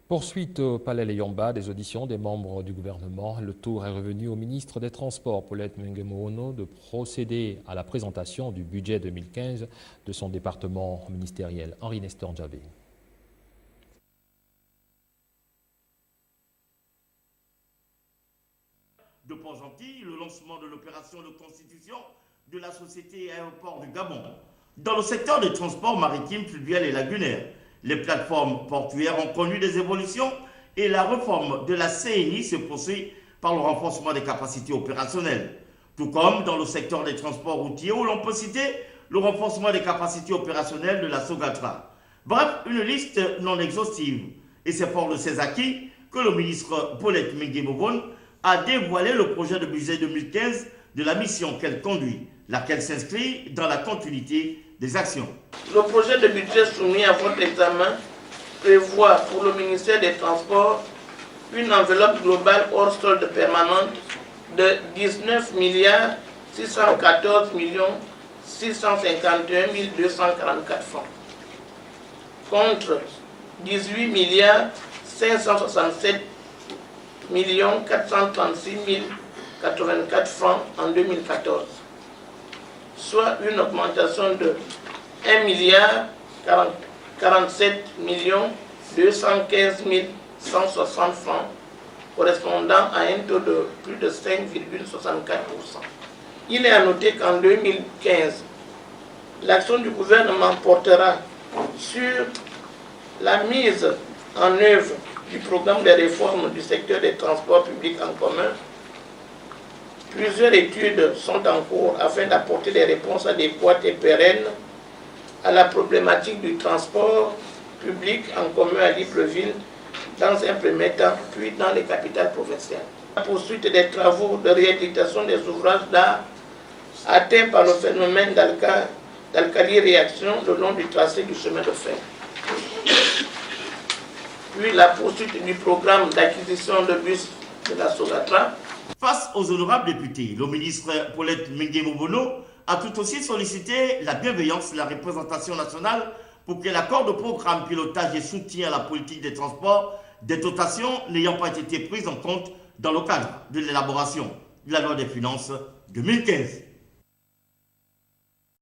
Poursuite au Palais Léyomba des auditions des membres du gouvernement. Le tour est revenu au ministre des Transports, Paulette Mengemono, de procéder à la présentation du budget 2015 de son département ministériel. Henri Nestor Djabé. De Port-Gentil, le lancement de l'opération de constitution de la société Aéroport du Gabon. Dans le secteur des transports maritimes, fluviaux et lagunaires, les plateformes portuaires ont connu des évolutions et la réforme de la CNI se poursuit par le renforcement des capacités opérationnelles. Tout comme dans le secteur des transports routiers où l'on peut citer le renforcement des capacités opérationnelles de la Sogatra. Bref, une liste non exhaustive. Et c'est fort de ces acquis que le ministre Paulette Mengemono a dévoilé le projet de budget 2015 de la mission qu'elle conduit, laquelle s'inscrit dans la continuité des actions. Le projet de budget soumis à votre examen prévoit pour le ministère des Transports une enveloppe globale hors solde permanente de 19 614 651 244 francs contre 18 567 436 084 francs en 2014, soit une augmentation de 1 215 160 francs, correspondant à un taux de plus de 5,64%. Il est à noter qu'en 2015, l'action du gouvernement portera sur la mise en œuvre du programme de réforme du secteur des transports publics en commun. Plusieurs études sont en cours afin d'apporter des réponses adéquates et pérennes à la problématique du transport public en commun à Libreville dans un premier temps, puis dans les capitales provinciales. La poursuite des travaux de réhabilitation des ouvrages d'art atteints par le phénomène d'alcali-réaction le long du tracé du chemin de fer. Puis la poursuite du programme d'acquisition de bus de la Sogatra. Face aux honorables députés, le ministre Paulette Mengemono a tout aussi sollicité la bienveillance de la représentation nationale pour que l'accord de programme, pilotage et soutien à la politique des transports, des dotations n'ayant pas été prises en compte dans le cadre de l'élaboration de la loi des finances 2015.